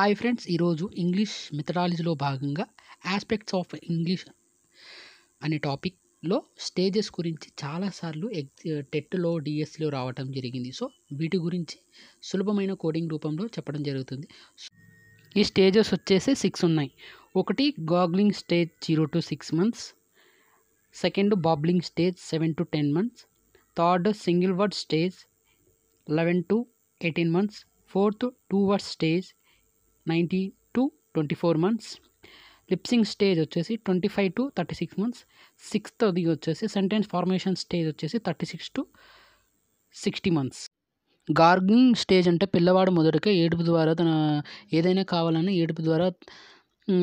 Hi friends, ఈరోజు English మెథడాలజీలో భాగంగా aspects of English అనే టాపిక్లో స్టేజెస్ గురించి చాలాసార్లు టెట్లో డిఎస్సిలో రావటం జరిగింది. సో వీటి గురించి సులభమైన కోడింగ్ రూపంలో చెప్పడం జరుగుతుంది. ఈ స్టేజెస్ వచ్చేసి 6 ఉన్నాయి. ఒకటి gurgling stage 0 to 6 months, second babbling stage 7 to 10 months, third single word stage 11 to 18 months, fourth 2 word stage 90 to 24 months, lisping stage వచ్చేసి 25 to 36 months, సిక్స్త్ అది వచ్చేసి సెంటెన్స్ ఫార్మేషన్ స్టేజ్ వచ్చేసి 36 to 60 months. గార్గింగ్ స్టేజ్ అంటే పిల్లవాడు మొదటగా ఏడుపు ద్వారా తన ఏదైనా కావాలని ఏడుపు ద్వారా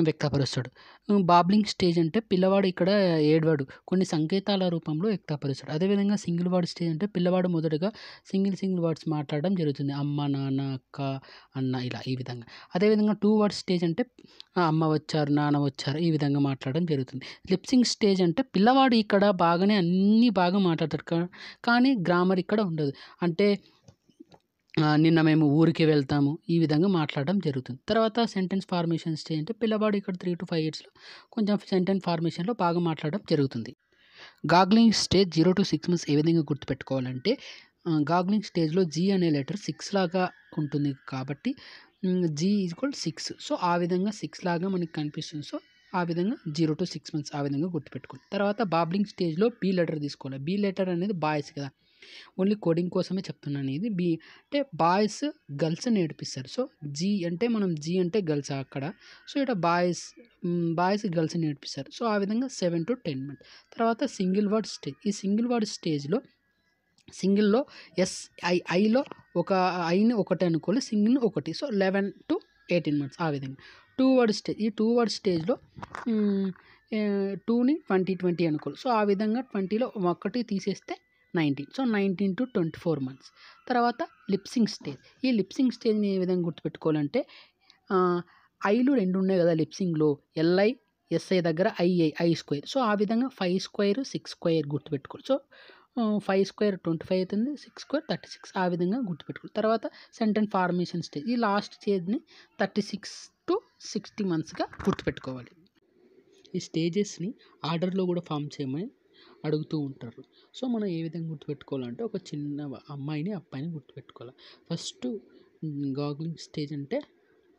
వ్యక్తపరుస్తాడు. బాబ్లింగ్ స్టేజ్ అంటే పిల్లవాడు ఇక్కడ ఏడవాడు, కొన్ని సంకేతాల రూపంలో వ్యక్తపరుస్తాడు. అదేవిధంగా సింగిల్ వర్డ్ స్టేజ్ అంటే పిల్లవాడు మొదటగా సింగిల్ వర్డ్స్ మాట్లాడడం జరుగుతుంది. అమ్మ, నాన్న, అక్క, అన్న, ఇలా ఈ విధంగా. అదేవిధంగా 2 వర్డ్ స్టేజ్ అంటే అమ్మ వచ్చారు, నాన్న వచ్చారు, ఈ విధంగా మాట్లాడడం జరుగుతుంది. లిప్సింగ్ స్టేజ్ అంటే పిల్లవాడు ఇక్కడ బాగానే అన్నీ బాగా మాట్లాడతాడు, కానీ గ్రామర్ ఇక్కడ ఉండదు. అంటే నిన్న మేము ఊరికి వెళ్తాము, ఈ విధంగా మాట్లాడడం జరుగుతుంది. తర్వాత సెంటెన్స్ ఫార్మేషన్ స్టేజ్ అంటే పిల్లవాడు ఇక్కడ 3 to 5 yearsలో కొంచెం సెంటెన్స్ ఫార్మేషన్లో బాగా మాట్లాడడం జరుగుతుంది. గాగ్లింగ్ స్టేజ్ 0 to 6 months ఏ విధంగా గుర్తుపెట్టుకోవాలంటే గాగ్లింగ్ స్టేజ్లో జీ అనే లెటర్ 6 లాగా ఉంటుంది కాబట్టి జీ ఈక్వల్ 6. సో ఆ విధంగా 6 లాగా మనకి కనిపిస్తుంది. సో ఆ విధంగా 0 to 6 months ఆ విధంగా గుర్తుపెట్టుకోవాలి. తర్వాత బాబ్లింగ్ స్టేజ్లో బీ లెటర్ తీసుకోవాలి. బీ లెటర్ అనేది బాయ్స్ కదా, ఓన్లీ కోడింగ్ కోసమే చెప్తున్నాను. ఇది బి అంటే బాయ్స్ గర్ల్స్ నేర్పిస్తారు. సో జీ అంటే మనం జీ అంటే గర్ల్స్ అక్కడ, సో ఇక్కడ బాయ్స్ గర్ల్స్ నేర్పిస్తారు. సో ఆ విధంగా 7 to 10 months. తర్వాత సింగిల్ వర్డ్ స్టేజ్. ఈ సింగిల్ వర్డ్ స్టేజ్లో సింగిల్లో ఐలో ఒక ఐని ఒకటి అనుకోవాలి, సింగిల్ ఒకటి, సో 11 to 18 months ఆ విధంగా. 2 వర్డ్ స్టేజ్. ఈ 2 వర్డ్ స్టేజ్లో 2ని 20 అనుకోవాలి. సో ఆ విధంగా 20లో ఒకటి తీసేస్తే 19, సో 19 to 24 months. తర్వాత లిప్సింగ్ స్టేజ్. ఈ లిప్సింగ్ స్టేజ్ని ఏ విధంగా గుర్తుపెట్టుకోవాలంటే ఐలు 2 ఉన్నాయి కదా లిప్సింగ్లో, ఎల్ఐ ఎస్ఐ దగ్గర ఐ స్క్వేర్. సో ఆ విధంగా 5 square 6 square గుర్తుపెట్టుకోవాలి. సో 5 square 25 అవుతుంది, 6 square 36 ఆ విధంగా గుర్తుపెట్టుకోవాలి. తర్వాత సెంటెన్స్ ఫార్మేషన్ స్టేజ్. ఈ లాస్ట్ స్టేజ్ని 36 to 60 monthsగా గుర్తుపెట్టుకోవాలి. ఈ స్టేజెస్ని ఆర్డర్లో కూడా ఫామ్ చేయమని అడుగుతూ ఉంటారు. సో మనం ఏ విధంగా గుర్తుపెట్టుకోవాలంటే ఒక చిన్న అమ్మాయిని అబ్బాయిని గుర్తుపెట్టుకోవాలి. ఫస్ట్ గాగ్లింగ్ స్టేజ్ అంటే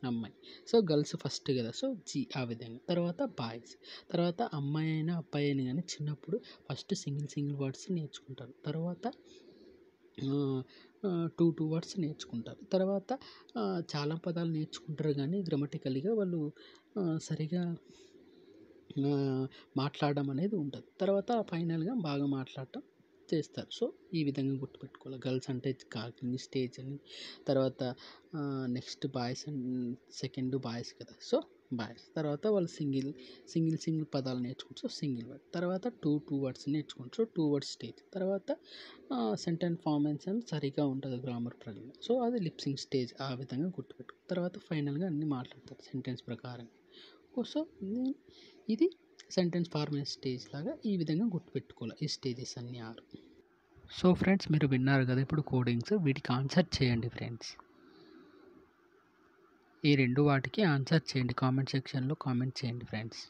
అమ్మాయి, సో గర్ల్స్ ఫస్ట్ కదా, సో జీ ఆ విధంగా. తర్వాత బాయ్స్. తర్వాత అమ్మాయి అయినా అబ్బాయి అయినా కానీ చిన్నప్పుడు ఫస్ట్ సింగిల్ వర్డ్స్ నేర్చుకుంటారు. తర్వాత 2 వర్డ్స్ నేర్చుకుంటారు. తర్వాత చాలా పదాలు నేర్చుకుంటారు, కానీ గ్రామటికల్గా వాళ్ళు సరిగా మాట్లాడడం అనేది ఉంటుంది. తర్వాత ఫైనల్గా బాగా మాట్లాడటం చేస్తారు. సో ఈ విధంగా గుర్తుపెట్టుకోవాలి. గర్ల్స్ అంటే గాగ్లింగ్ స్టేజ్ అని. తర్వాత next boys and second boys కదా, సో బాయ్స్. తర్వాత వాళ్ళు సింగిల్ పదాలు నేర్చుకుంటారు, సో సింగిల్ వర్డ్. తర్వాత 2 వర్డ్స్ నేర్చుకుంటారు, సో 2 వర్డ్ స్టేజ్. తర్వాత సెంటెన్స్ ఫార్మేషన్ సరిగా ఉంటుంది గ్రామర్ ప్రకారం, సో అది లిప్సింగ్ స్టేజ్ ఆ విధంగా గుర్తుపెట్టుకో. తర్వాత ఫైనల్గా అన్నీ మాట్లాడతారు సెంటెన్స్ ప్రకారం. సో ఇది సెంటెన్స్ ఫార్మేషన్ స్టేజ్ లాగా ఈ విధంగా గుర్తుపెట్టుకోవాలి. ఈ స్టేజెస్ అన్నీ 6. సో ఫ్రెండ్స్, మీరు విన్నారు కదా ఇప్పుడు కోడింగ్స్, వీటికి ఆన్సర్ చేయండి ఫ్రెండ్స్. ఈ 2 వాటికి ఆన్సర్ చేయండి, కామెంట్ సెక్షన్లో కామెంట్ చేయండి ఫ్రెండ్స్.